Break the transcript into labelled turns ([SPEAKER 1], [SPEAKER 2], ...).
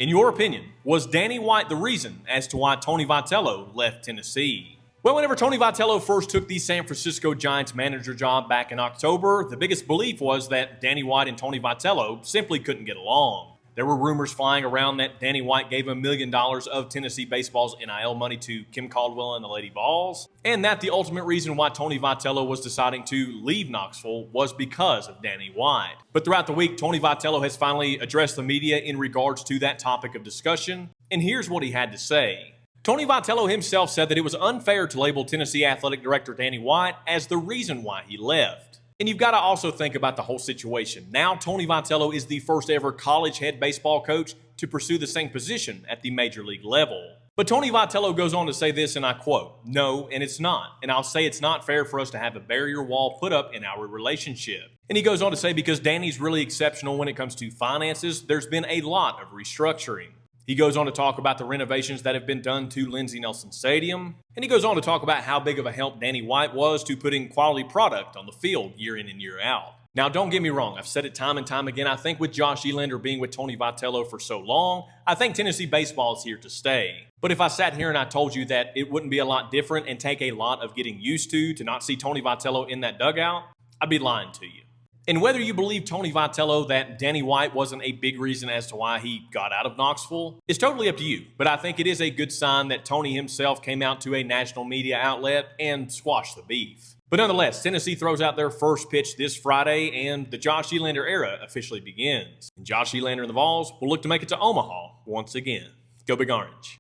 [SPEAKER 1] In your opinion, was Danny White the reason as to why Tony Vitello left Tennessee? Well, whenever Tony Vitello first took the San Francisco Giants manager job back in October, the biggest belief was that Danny White and Tony Vitello simply couldn't get along. There were rumors flying around that Danny White gave $1 million of Tennessee baseball's NIL money to Kim Caldwell and the Lady Vols, and that the ultimate reason why Tony Vitello was deciding to leave Knoxville was because of Danny White. But throughout the week, Tony Vitello has finally addressed the media in regards to that topic of discussion, and here's what he had to say. Tony Vitello himself said that it was unfair to label Tennessee Athletic Director Danny White as the reason why he left. And you've got to also think about the whole situation. Now, Tony Vitello is the first ever college head baseball coach to pursue the same position at the major league level. But Tony Vitello goes on to say this, and I quote, "No, and it's not. And I'll say it's not fair for us to have a barrier wall put up in our relationship." And he goes on to say because Danny's really exceptional when it comes to finances, there's been a lot of restructuring. He goes on to talk about the renovations that have been done to Lindsey Nelson Stadium. And he goes on to talk about how big of a help Danny White was to putting quality product on the field year in and year out. Now, don't get me wrong. I've said it time and time again. I think with Josh Elander being with Tony Vitello for so long, I think Tennessee baseball is here to stay. But if I sat here and I told you that it wouldn't be a lot different and take a lot of getting used to not see Tony Vitello in that dugout, I'd be lying to you. And whether you believe Tony Vitello that Danny White wasn't a big reason as to why he got out of Knoxville is totally up to you. But I think it is a good sign that Tony himself came out to a national media outlet and squashed the beef. But nonetheless, Tennessee throws out their first pitch this Friday, and the Josh Elander era officially begins. And Josh Elander and the Vols will look to make it to Omaha once again. Go Big Orange.